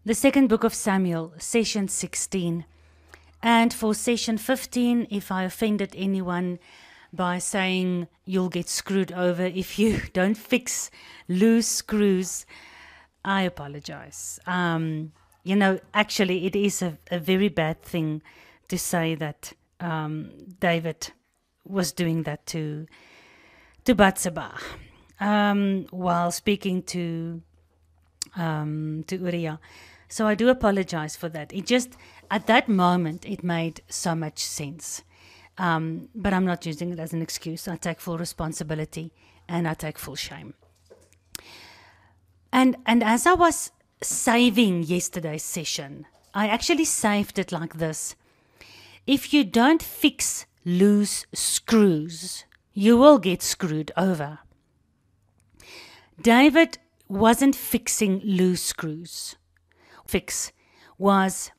the second book of Samuel, session 16. And for session 15, if I offended anyone by saying you'll get screwed over if you don't fix loose screws, I apologize. Actually, it is a very bad thing to say that David was doing that to Bathsheba while speaking to Uriah. So I do apologize for that. It just, at that moment, it made so much sense. But I'm not using it as an excuse. I take full responsibility and I take full shame. And as I was saving yesterday's session, I actually saved it like this. If you don't fix loose screws, you will get screwed over. David wasn't fixing loose screws. Fix was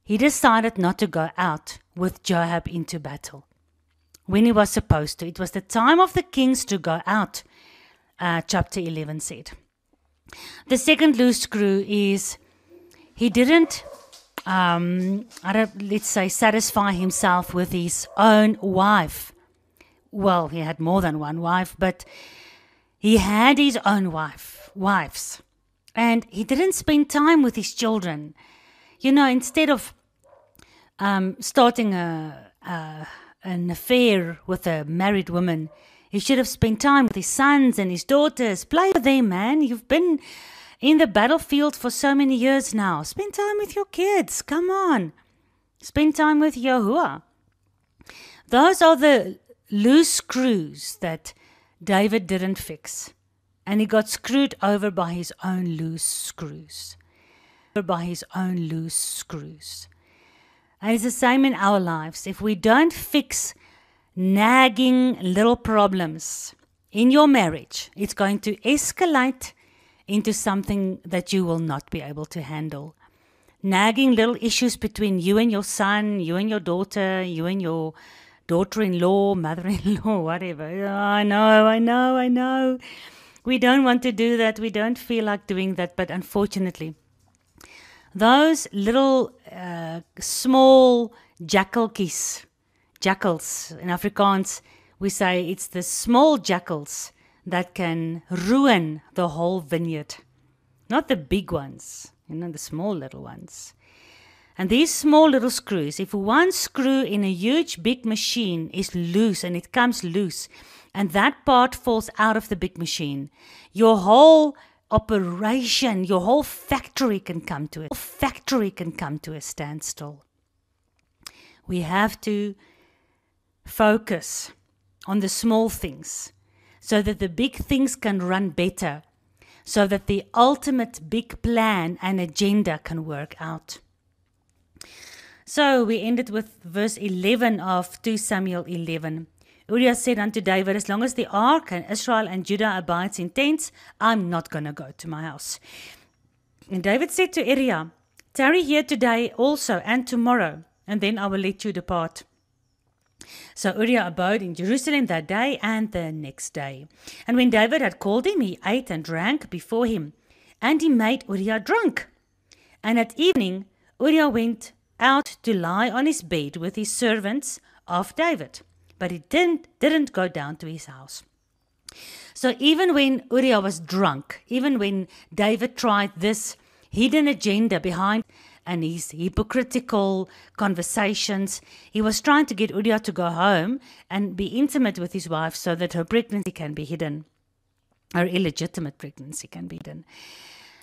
he decided not to go out with Joab into battle when he was supposed to. It was the time of the kings to go out, chapter 11 said. The second loose screw is he didn't, satisfy himself with his own wife. Well, he had more than one wife, but he had his own wives. And he didn't spend time with his children. Instead of starting an affair with a married woman, he should have spent time with his sons and his daughters. Play with them, man. You've been in the battlefield for so many years now. Spend time with your kids. Come on. Spend time with Yahuwah. Those are the loose screws that David didn't fix. And he got screwed over by his own loose screws. And it's the same in our lives. If we don't fix nagging little problems in your marriage, it's going to escalate into something that you will not be able to handle. Nagging little issues between you and your son, you and your daughter, you and your daughter-in-law, mother-in-law, whatever. I know. We don't want to do that. We don't feel like doing that. But unfortunately, those little small jackals, in Afrikaans, we say it's the small jackals that can ruin the whole vineyard. Not the big ones, the small little ones. And these small little screws, if one screw in a huge big machine is loose and it comes loose, and that part falls out of the big machine, your whole operation, your whole factory can come to a standstill. We have to focus on the small things so that the big things can run better, so that the ultimate big plan and agenda can work out. So we ended with verse 11 of 2 Samuel 11. Uriah said unto David, as long as the ark and Israel and Judah abides in tents, I'm not going to go to my house. And David said to Uriah, tarry here today also and tomorrow, and then I will let you depart. So Uriah abode in Jerusalem that day and the next day. And when David had called him, he ate and drank before him, and he made Uriah drunk. And at evening, Uriah went out to lie on his bed with his servants of David. But he didn't go down to his house. So even when Uriah was drunk, even when David tried this hidden agenda behind and his hypocritical conversations, he was trying to get Uriah to go home and be intimate with his wife so that her pregnancy can be hidden. Her illegitimate pregnancy can be hidden.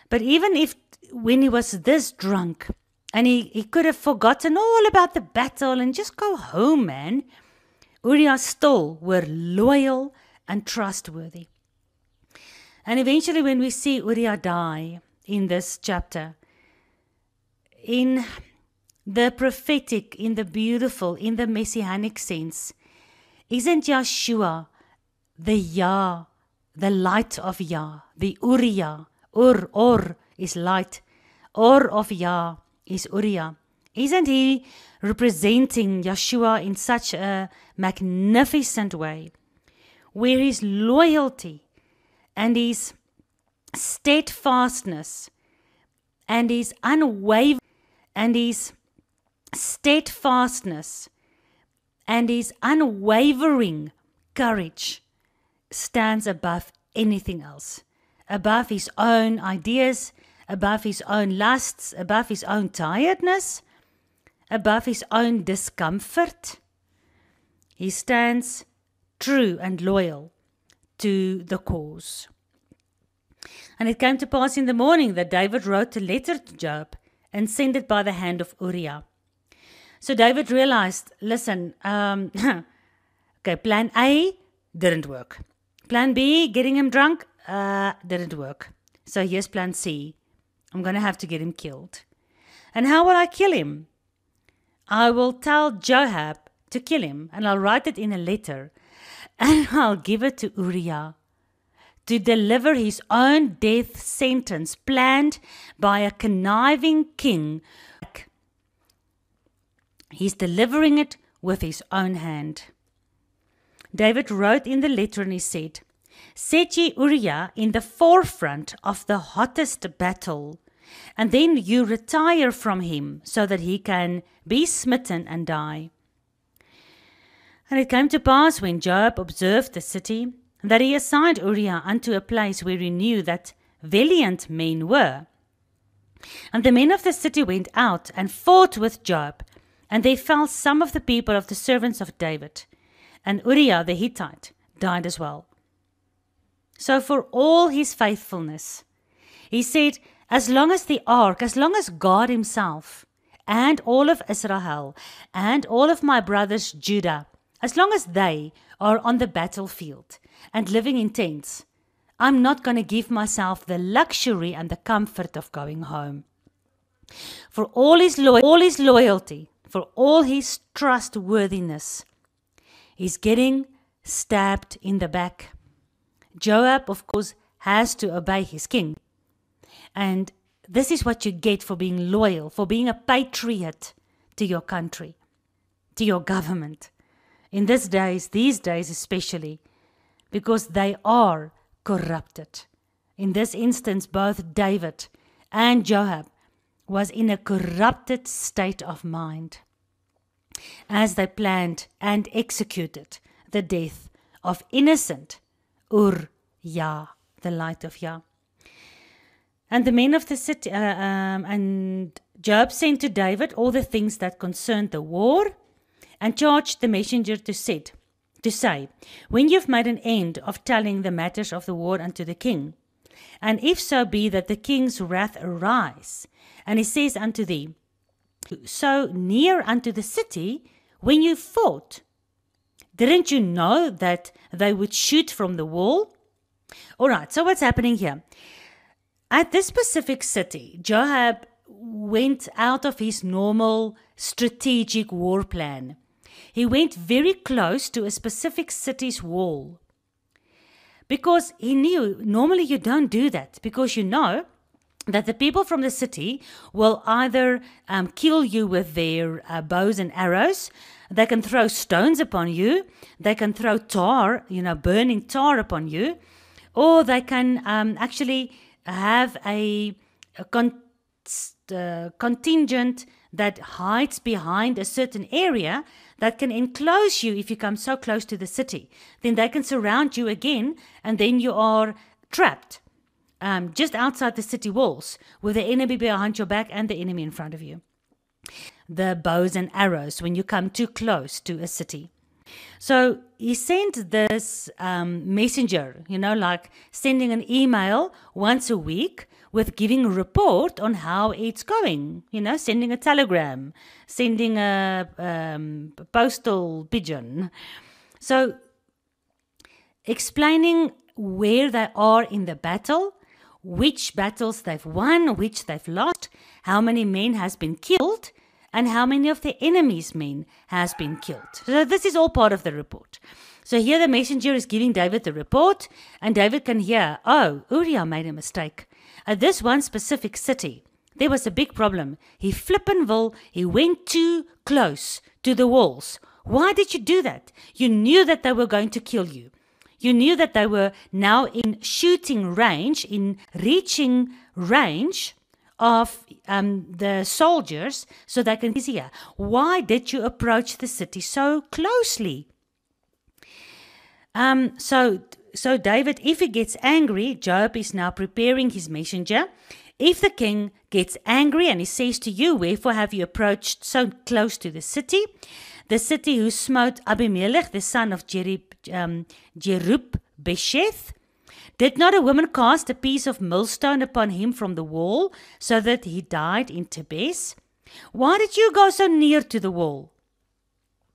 But even when he was this drunk, and he could have forgotten all about the battle and just go home, man, Uriah still were loyal and trustworthy. And eventually when we see Uriah die in this chapter, in the prophetic, in the beautiful, in the messianic sense, isn't Yeshua the Yah, the light of Yah, the Uriah? Or is light. Or of Yah is Uriah. Isn't he representing Yeshua in such a magnificent way, where his loyalty and his steadfastness and his unwavering and his steadfastness and his unwavering courage stands above anything else, above his own ideas, above his own lusts, above his own tiredness, above his own discomfort. He stands true and loyal to the cause. And it came to pass in the morning that David wrote a letter to Joab and sent it by the hand of Uriah. So David realized, listen, okay, plan A didn't work. Plan B, getting him drunk, didn't work. So here's plan C. I'm going to have to get him killed. And how will I kill him? I will tell Joab to kill him, and I'll write it in a letter, and I'll give it to Uriah to deliver his own death sentence planned by a conniving king. He's delivering it with his own hand. David wrote in the letter and he said, set ye Uriah in the forefront of the hottest battle, and then you retire from him so that he can be smitten and die. And it came to pass when Joab observed the city, that he assigned Uriah unto a place where he knew that valiant men were. And the men of the city went out and fought with Joab, and there fell some of the people of the servants of David, and Uriah the Hittite died as well. So for all his faithfulness, he said, as long as the ark, as long as God himself, and all of Israel, and all of my brothers Judah, as long as they are on the battlefield and living in tents, I'm not going to give myself the luxury and the comfort of going home. For all his loyalty, for all his trustworthiness, he's getting stabbed in the back. Joab, of course, has to obey his king. And this is what you get for being loyal, for being a patriot to your country, to your government. In these days especially, because they are corrupted. In this instance, both David and Joab was in a corrupted state of mind as they planned and executed the death of innocent Uriah, the light of Yah. And the men of the city, and Joab sent to David all the things that concerned the war, and charged the messenger to say, when you've made an end of telling the matters of the war unto the king, and if so be that the king's wrath arise, and he says unto thee, so near unto the city, when you fought, didn't you know that they would shoot from the wall? All right, so what's happening here? At this specific city, Joab went out of his normal strategic war plan. He went very close to a specific city's wall because he knew normally you don't do that, because you know that the people from the city will either kill you with their bows and arrows, they can throw stones upon you, they can throw tar, burning tar upon you, or they can actually have a contingent that hides behind a certain area that can enclose you if you come so close to the city. Then they can surround you again, and then you are trapped just outside the city walls with the enemy behind your back and the enemy in front of you. The bows and arrows when you come too close to a city. So he sent this messenger, like sending an email once a week with giving a report on how it's going, sending a telegram, sending a postal pigeon. So explaining where they are in the battle, which battles they've won, which they've lost, how many men has been killed, and how many of the enemy's men has been killed. So this is all part of the report. So here the messenger is giving David the report, and David can hear, Uriah made a mistake. At this one specific city, there was a big problem. He went too close to the walls. Why did you do that? You knew that they were going to kill you. You knew that they were now in shooting range, in reaching range of the soldiers so they can see her. Why did you approach the city so closely? So David, if he gets angry, Joab is now preparing his messenger. If the king gets angry and he says to you, wherefore have you approached so close to the city who smote Abimelech, the son of Jerub-Besheth? Did not a woman cast a piece of millstone upon him from the wall, so that he died in Tebes? Why did you go so near to the wall?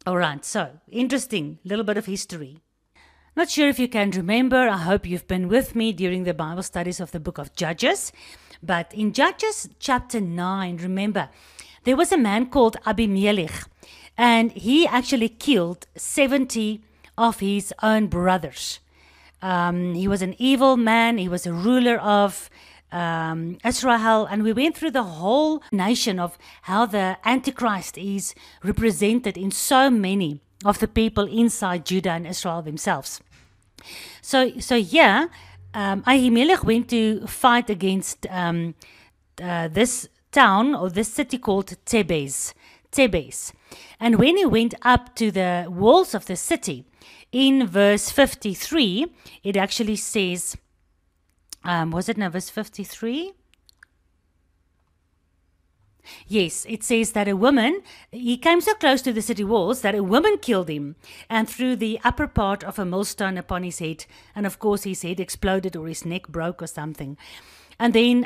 All right, so interesting, little bit of history. Not sure if you can remember. I hope you've been with me during the Bible studies of the book of Judges. But in Judges chapter 9, remember, there was a man called Abimelech, and he actually killed 70 of his own brothers. He was an evil man. He was a ruler of Israel, and we went through the whole nation of how the Antichrist is represented in so many of the people inside Judah and Israel themselves. So yeah, Ahimelech went to fight against this town or this city called Tebes. And when he went up to the walls of the city, in verse 53, it actually says, was it now verse 53? Yes, it says that he came so close to the city walls that a woman killed him and threw the upper part of a millstone upon his head. And of course, his head exploded or his neck broke or something. And then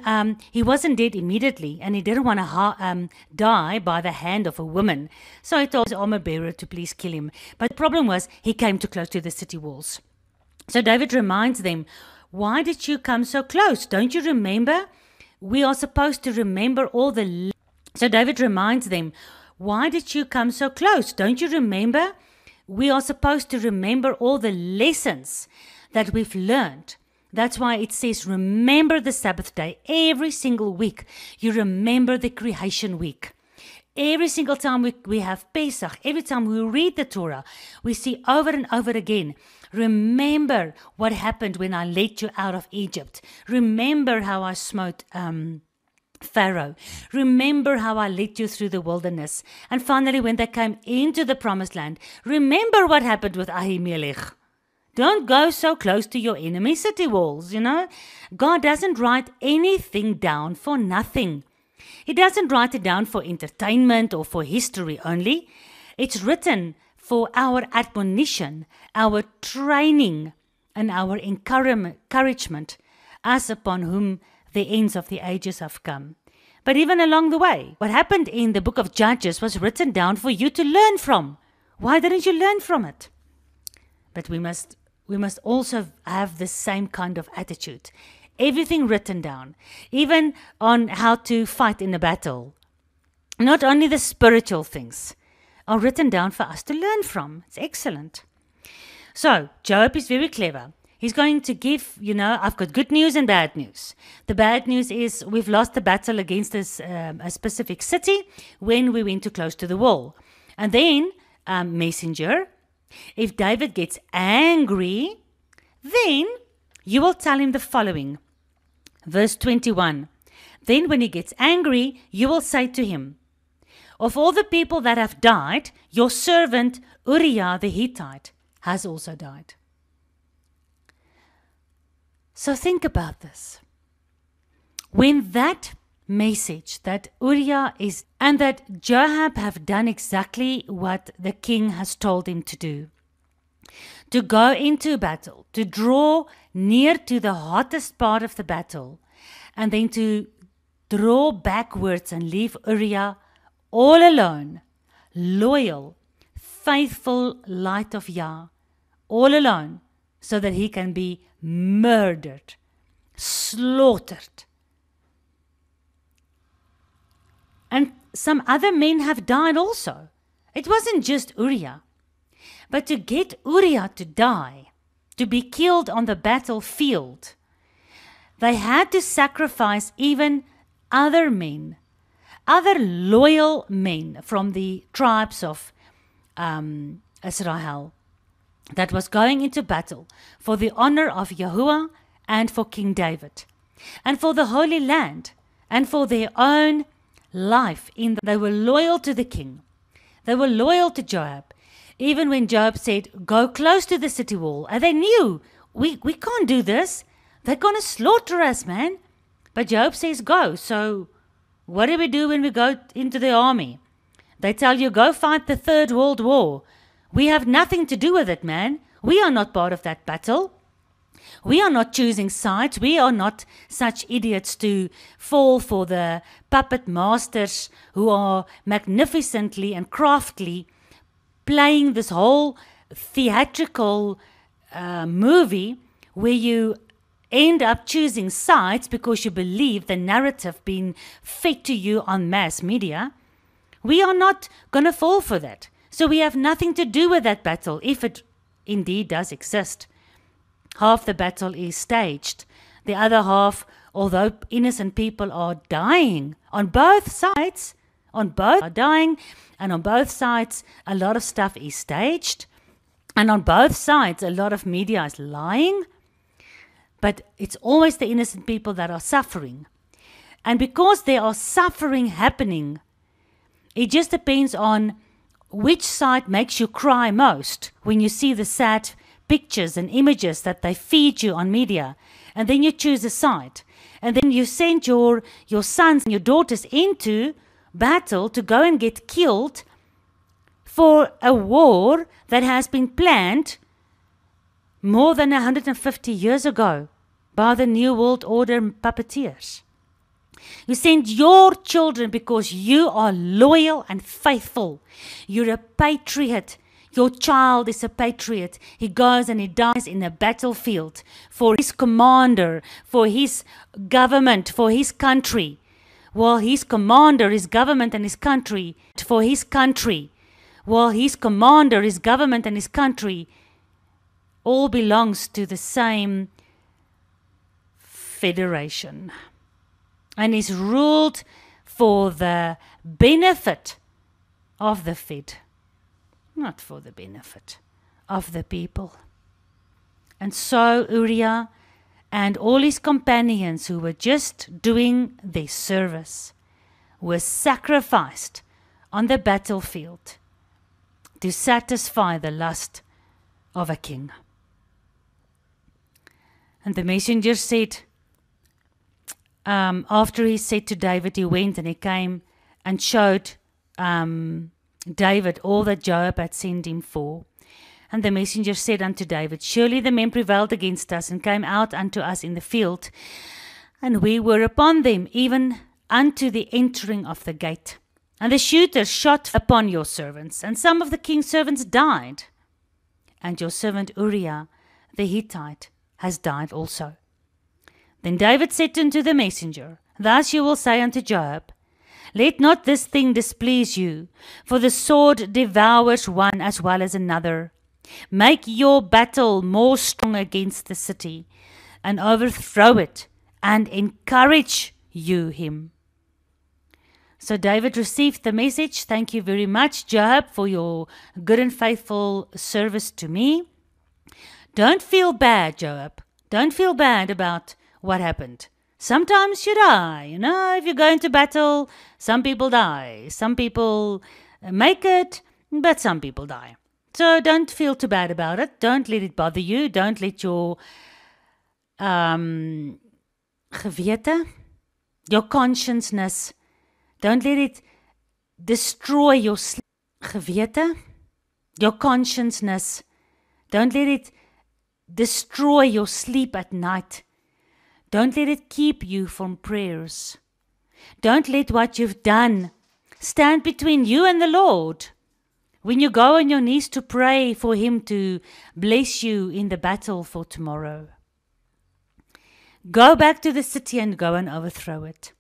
he wasn't dead immediately, and he didn't want to die by the hand of a woman. So he told his armor bearer to please kill him. But the problem was he came too close to the city walls. So David reminds them, why did you come so close? Don't you remember? We are supposed to remember all the... So David reminds them, why did you come so close? Don't you remember? We are supposed to remember all the lessons that we've learned. That's why it says, remember the Sabbath day. Every single week, you remember the creation week. Every single time we have Pesach, every time we read the Torah, we see over and over again, remember what happened when I led you out of Egypt. Remember how I smote Pharaoh. Remember how I led you through the wilderness. And finally, when they came into the promised land, remember what happened with Ahimelech. Don't go so close to your enemy city walls, God doesn't write anything down for nothing. He doesn't write it down for entertainment or for history only. It's written for our admonition, our training, and our encouragement, as upon whom the ends of the ages have come. But even along the way, what happened in the book of Judges was written down for you to learn from. Why didn't you learn from it? But we must also have the same kind of attitude. Everything written down, even on how to fight in a battle. Not only the spiritual things are written down for us to learn from. It's excellent. So, Joab is very clever. He's going to give, I've got good news and bad news. The bad news is we've lost the battle against a specific city when we went too close to the wall. And then, messenger, if David gets angry, then you will tell him the following. Verse 21. Then when he gets angry, you will say to him, of all the people that have died, your servant Uriah the Hittite has also died. So think about this. When that message that Uriah is and that Joab have done exactly what the king has told him to do, to go into battle, to draw near to the hottest part of the battle, and then to draw backwards and leave Uriah all alone, loyal, faithful light of Yah, all alone, so that he can be murdered, slaughtered. And some other men have died also. It wasn't just Uriah. But to get Uriah to die, to be killed on the battlefield, they had to sacrifice even other men, other loyal men from the tribes of Israel that was going into battle for the honor of Yahuwah and for King David and for the Holy Land and for their own life. They were loyal to the king. They were loyal to Joab. Even when Joab said, go close to the city wall. And they knew, we can't do this. They're going to slaughter us, man. But Joab says, go. So what do we do when we go into the army? They tell you, go fight the Third World War. We have nothing to do with it, man. We are not part of that battle. We are not choosing sides. We are not such idiots to fall for the puppet masters who are magnificently and craftily playing this whole theatrical movie where you end up choosing sides because you believe the narrative being fed to you on mass media. We are not going to fall for that. So we have nothing to do with that battle, if it indeed does exist. Half the battle is staged. The other half, although innocent people are dying on both sides, are dying, and on both sides a lot of stuff is staged, and on both sides a lot of media is lying, but it's always the innocent people that are suffering. And because there are suffering happening, it just depends on which side makes you cry most when you see the sad pictures and images that they feed you on media, and then you choose a side, and then you send your sons and your daughters into battle to go and get killed for a war that has been planned more than 150 years ago by the New World Order puppeteers. You send your children because you are loyal and faithful. You're a patriot. Your child is a patriot. He goes and he dies in a battlefield for his commander, for his government, for his country. While his commander, his government and his country, for his country. While his commander, his government and his country all belongs to the same federation. And is ruled for the benefit of the Fed. Not for the benefit of the people. And so Uriah and all his companions who were just doing their service were sacrificed on the battlefield to satisfy the lust of a king. And the messenger said, after he said to David, he went and he came and showed David all that Joab had sent him for. And the messenger said unto David, surely the men prevailed against us and came out unto us in the field, and we were upon them, even unto the entering of the gate. And the shooters shot upon your servants, and some of the king's servants died. And your servant Uriah the Hittite has died also. Then David said unto the messenger, thus you will say unto Joab, let not this thing displease you, for the sword devours one as well as another. Make your battle more strong against the city, and overthrow it, and encourage you him. So David received the message. Thank you very much, Joab, for your good and faithful service to me. Don't feel bad, Joab. Don't feel bad about what happened. Sometimes you die, if you go into battle, some people die. Some people make it, but some people die. So don't feel too bad about it. Don't let it bother you. Don't let your gewete, your consciousness, don't let it destroy your gewete, your consciousness. Don't let it destroy your sleep at night. Don't let it keep you from prayers. Don't let what you've done stand between you and the Lord. When you go on your knees to pray for Him to bless you in the battle for tomorrow, go back to the city and go and overthrow it.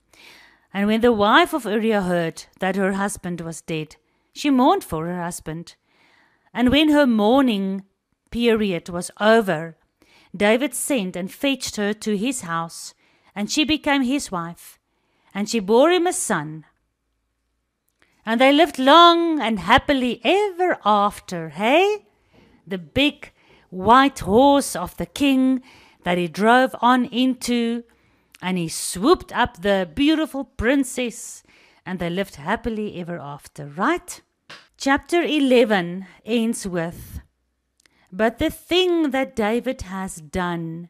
And when the wife of Uriah heard that her husband was dead, she mourned for her husband. And when her mourning period was over, David sent and fetched her to his house, and she became his wife, and she bore him a son. And they lived long and happily ever after. Hey? The big white horse of the king that he drove on into, and he swooped up the beautiful princess, and they lived happily ever after, right? Chapter 11 ends with, "But the thing that David has done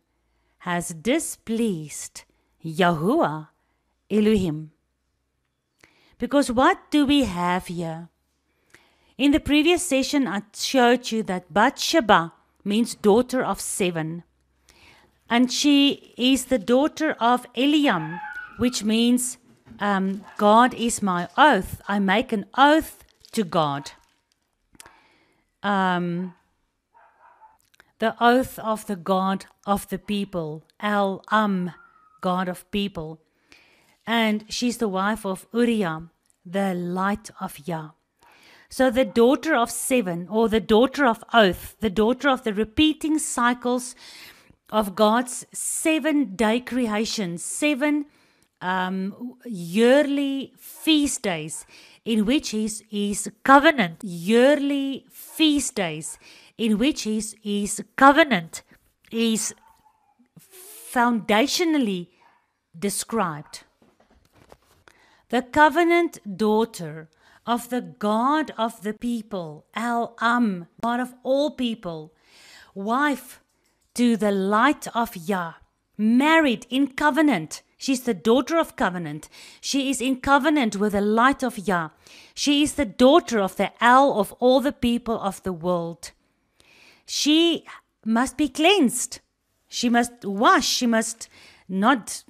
has displeased Yahuwah Elohim." Because what do we have here? In the previous session, I showed you that Bathsheba means daughter of 7. And she is the daughter of Eliam, which means God is my oath. I make an oath to God. The oath of the God of the people, God of people. And she's the wife of Uriah, the light of Yah. So the daughter of 7, or the daughter of oath, the daughter of the repeating cycles of God's 7-day creation, 7 yearly feast days in which his covenant, yearly feast days in which his covenant is foundationally described. The covenant daughter of the God of the people, God of all people, wife to the light of Yah, married in covenant. She's the daughter of covenant. She is in covenant with the light of Yah. She is the daughter of the of all the people of the world. She must be cleansed. She must wash. She must not,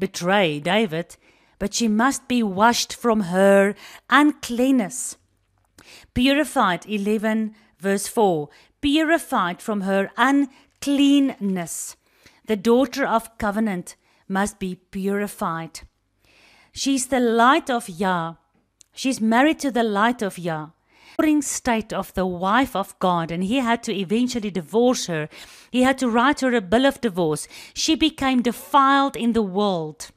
betray David, but she must be washed from her uncleanness. Purified, 11 verse 4. Purified from her uncleanness. The daughter of covenant must be purified. She's the light of Yah. She's married to the light of Yah. State of the wife of God, and he had to eventually divorce her. He had to write her a bill of divorce. She became defiled in the world.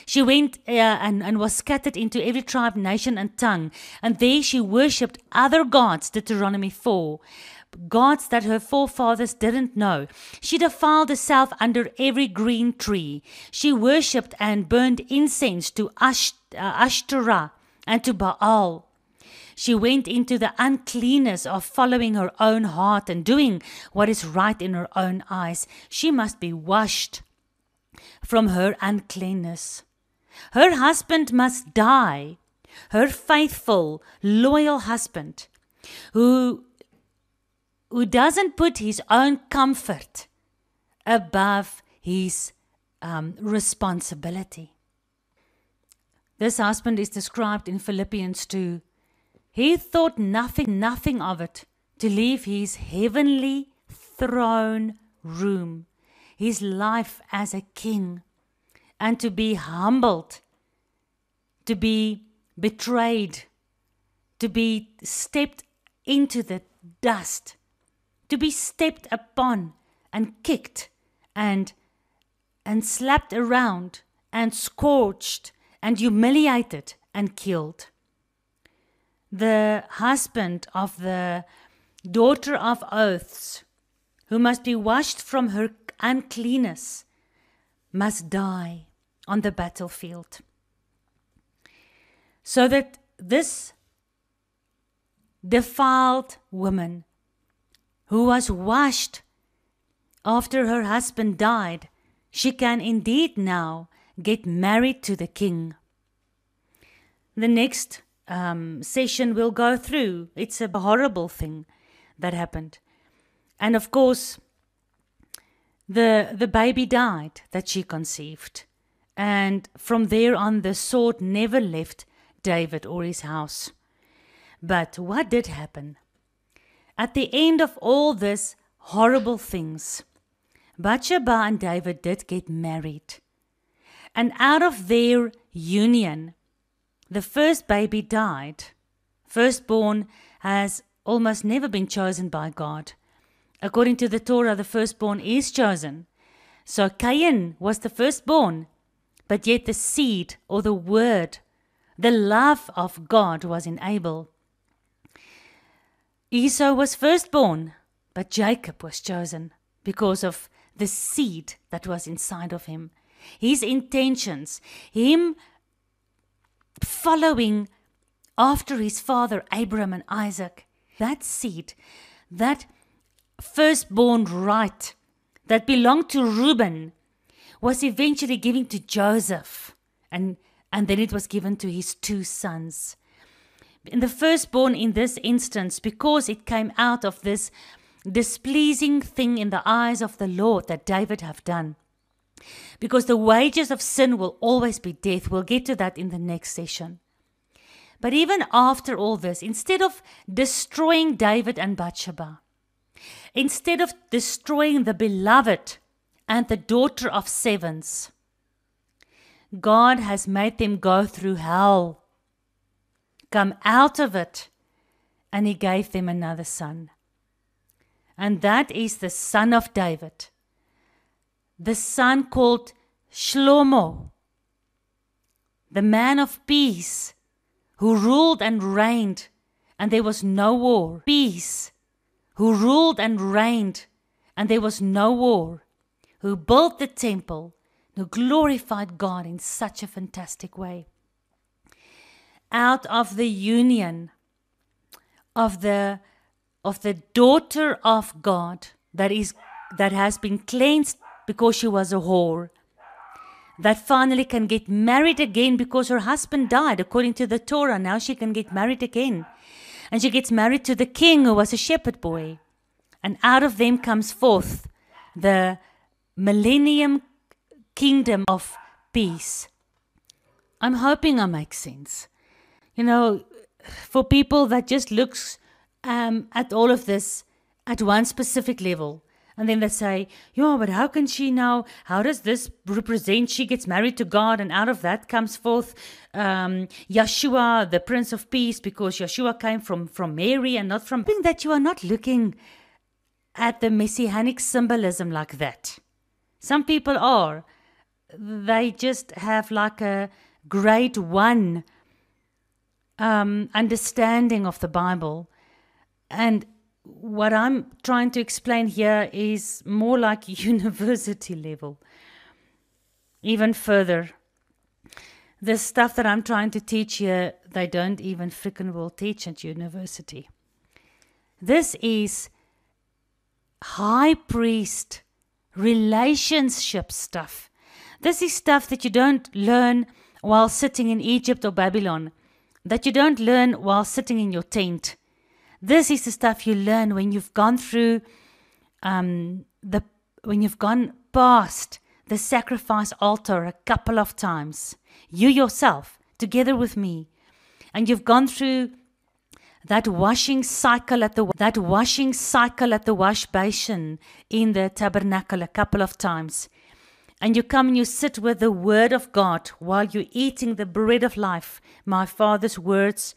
She went and was scattered into every tribe, nation, and tongue. And there she worshipped other gods, Deuteronomy 4. Gods that her forefathers didn't know. She defiled herself under every green tree. She worshipped and burned incense to Ashtoreth and to Baal. She went into the uncleanness of following her own heart and doing what is right in her own eyes. She must be washed from her uncleanness. Her husband must die. Her faithful, loyal husband who doesn't put his own comfort above his responsibility. This husband is described in Philippians 2. He thought nothing of it to leave his heavenly throne room, his life as a king, and to be humbled, to be betrayed, to be stepped into the dust, to be stepped upon and kicked and slapped around and scourged and humiliated and killed. The husband of the daughter of oaths, who must be washed from her uncleanness, must die on the battlefield. So that this defiled woman, who was washed after her husband died, she can indeed now get married to the king. The next session we'll go through. It's a horrible thing that happened. And of course, the baby died that she conceived. And from there on, the sword never left David or his house. But what did happen? At the end of all this horrible things, Bathsheba and David did get married. And out of their union, the first baby died. Firstborn has almost never been chosen by God. According to the Torah, the firstborn is chosen. So Cain was the firstborn, but yet the seed or the word, the love of God was in Abel. Esau was firstborn, but Jacob was chosen because of the seed that was inside of him. his intentions, him following after his father Abraham and Isaac. That seed, that firstborn right that belonged to Reuben was eventually given to Joseph, and then it was given to his 2 sons. In the firstborn in this instance, because it came out of this displeasing thing in the eyes of the Lord that David have done. Because the wages of sin will always be death. We'll get to that in the next session. But even after all this, instead of destroying David and Bathsheba, instead of destroying the beloved and the daughter of sevens, God has made them go through hell, come out of it, and he gave them another son. And that is the son of David, the son called Shlomo, the man of peace, who ruled and reigned, and there was no war. Peace, who ruled and reigned, and there was no war, who built the temple, who glorified God in such a fantastic way. Out of the union of the daughter of God that has been cleansed because she was a whore, that finally can get married again because her husband died according to the Torah. Now she can get married again. And she gets married to the king who was a shepherd boy. And out of them comes forth the millennium kingdom of peace. I'm hoping I make sense. You know, for people that just looks at all of this at one specific level. And then they say, yeah, but how can she now, how does this represent, she gets married to God, and out of that comes forth Yeshua, the Prince of Peace, because Yeshua came from Mary and not from... I think that you are not looking at the messianic symbolism like that. Some people are. They just have like a grade 1 understanding of the Bible. And what I'm trying to explain here is more like university level. Even further. The stuff that I'm trying to teach here, they don't even freaking will teach at university. This is high priest relationship stuff. This is stuff that you don't learn while sitting in Egypt or Babylon. That you don't learn while sitting in your tent. This is the stuff you learn when you've gone through, when you've gone past the sacrifice altar a couple of times. You yourself, together with me, and you've gone through that washing cycle at the wash basin in the tabernacle a couple of times. And you come and you sit with the word of God while you're eating the bread of life. My Father's words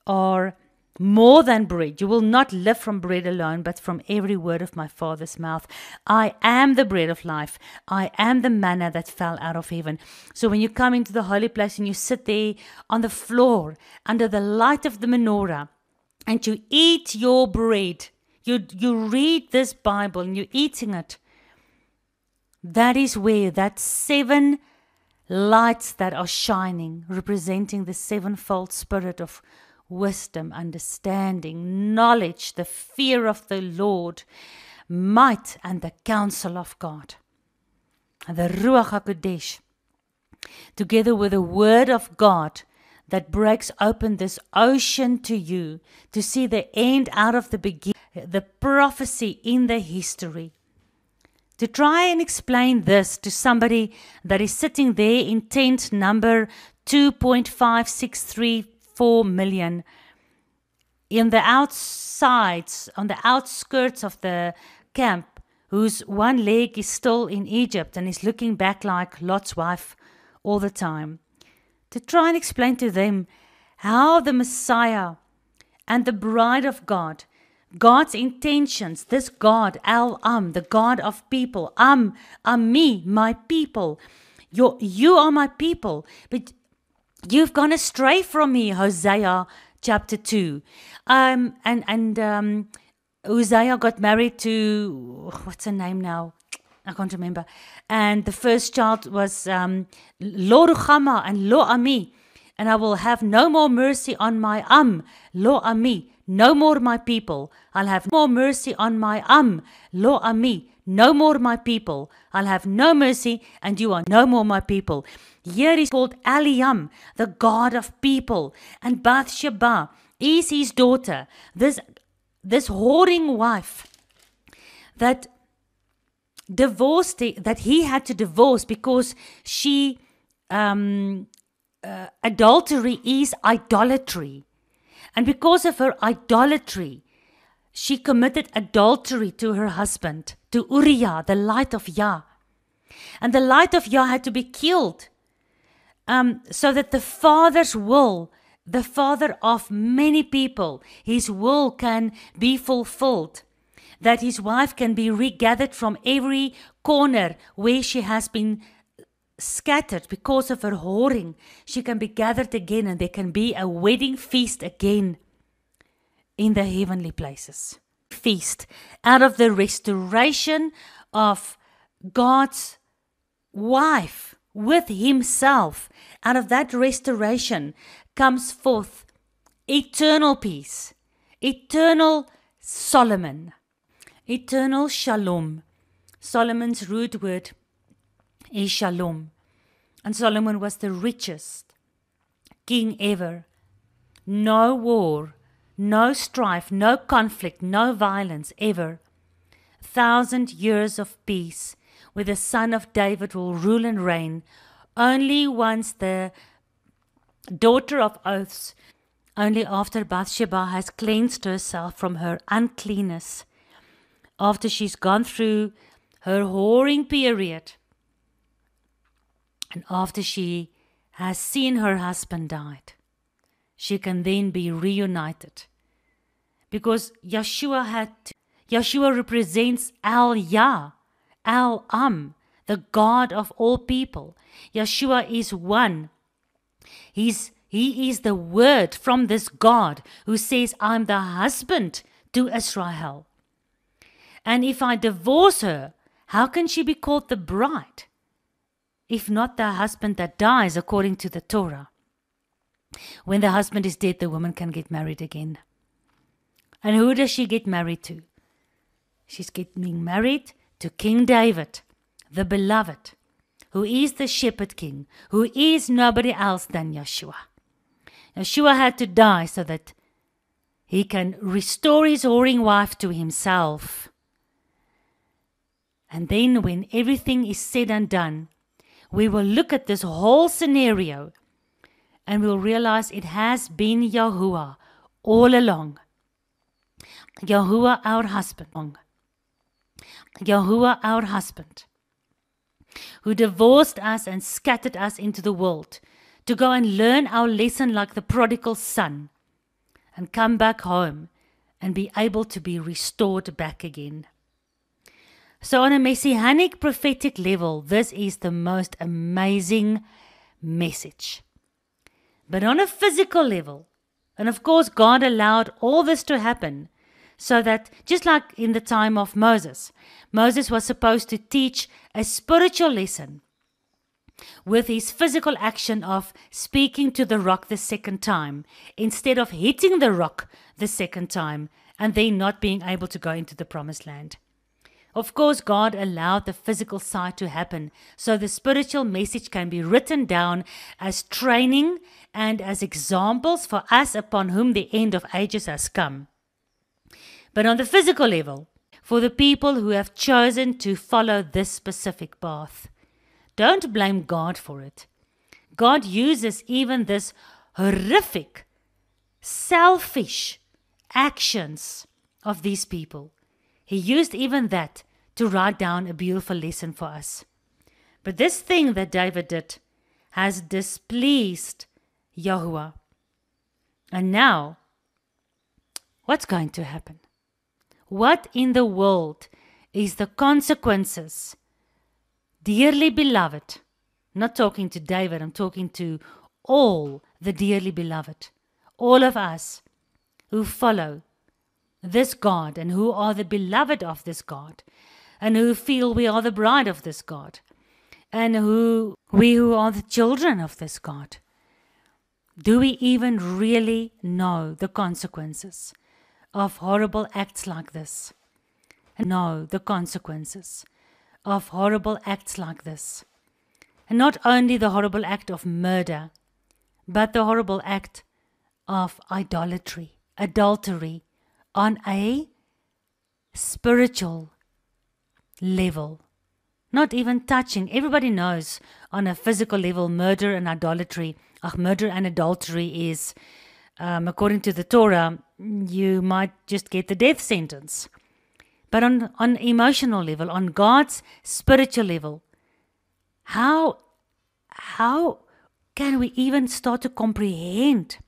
are more than bread. You will not live from bread alone, but from every word of my Father's mouth. I am the bread of life. I am the manna that fell out of heaven. So when you come into the holy place and you sit there on the floor under the light of the menorah and you eat your bread, you read this Bible and you're eating it, that is where that 7 lights that are shining, representing the sevenfold spirit of wisdom, understanding, knowledge, the fear of the Lord, might, and the counsel of God. The Ruach HaKodesh, together with the word of God that breaks open this ocean to you, to see the end out of the beginning, the prophecy in the history. To try and explain this to somebody that is sitting there in tent number 2.5634 million in the outsides, on the outskirts of the camp, whose one leg is still in Egypt and is looking back like Lot's wife all the time. To try and explain to them how the Messiah and the bride of God, God's intentions, this God, the God of people, me, my people. You are my people, but you've gone astray from me, Hosea chapter 2. Hosea got married to, what's her name now? I can't remember. And the first child was Lo Ruchama and Lo Ami. And I will have no more mercy on my Lo Ami. No more my people. I'll have no more mercy on my Lo Ami. No more my people. I'll have no mercy, and you are no more my people. Here is called Eliam, the God of people. And Bathsheba is his daughter. This whoring wife that divorced, that he had to divorce because she, adultery is idolatry. And because of her idolatry, she committed adultery to her husband, to Uriah, the light of Yah. And the light of Yah had to be killed so that the Father's will, the Father of many people, his will can be fulfilled. That his wife can be regathered from every corner where she has been scattered because of her whoring. She can be gathered again, and there can be a wedding feast again in the heavenly places. Feast out of the restoration of God's wife with himself. Out of that restoration comes forth eternal peace, eternal Solomon, eternal shalom. Solomon's root word is shalom. And Solomon was the richest king ever. No war, no strife, no conflict, no violence ever. 1,000 years of peace where the son of David will rule and reign. Only once the daughter of oaths, only after Bathsheba has cleansed herself from her uncleanness, after she's gone through her whoring period, and after she has seen her husband died, she can then be reunited. Because Yeshua represents El-Yah, El-Am, the God of all people. Yeshua is one. He is the word from this God who says, I'm the husband to Israel. And if I divorce her, how can she be called the bride? If not the husband that dies according to the Torah. When the husband is dead, the woman can get married again. And who does she get married to? She's getting married to King David, the beloved, who is the shepherd king, who is nobody else than Yeshua. Yeshua had to die so that he can restore his whoring wife to himself. And then when everything is said and done, we will look at this whole scenario and we'll realize it has been Yahuwah all along. Yahuwah, our husband. Yahuwah, our husband, who divorced us and scattered us into the world to go and learn our lesson like the prodigal son and come back home and be able to be restored back again. So on a messianic prophetic level, this is the most amazing message. But on a physical level, and of course God allowed all this to happen so that, just like in the time of Moses, Moses was supposed to teach a spiritual lesson with his physical action of speaking to the rock the second time, instead of hitting the rock the second time and then not being able to go into the promised land. Of course, God allowed the physical side to happen so the spiritual message can be written down as training and as examples for us upon whom the end of ages has come. But on the physical level, for the people who have chosen to follow this specific path, don't blame God for it. God uses even this horrific, selfish actions of these people. He used even that to write down a beautiful lesson for us. But this thing that David did has displeased Yahuwah. And now, what's going to happen? What in the world is the consequences? Dearly beloved, not talking to David, I'm talking to all the dearly beloved, all of us who follow this God and who are the beloved of this God. and who feel we are the bride of this God, and we who are the children of this God. Do we even really know the consequences of horrible acts like this? Know the consequences of horrible acts like this. And not only the horrible act of murder, but the horrible act of idolatry, adultery, on a spiritual level. Not even touching. Everybody knows on a physical level, murder and adultery is, according to the Torah, you might just get the death sentence. But on emotional level, on God's spiritual level, how can we even start to comprehend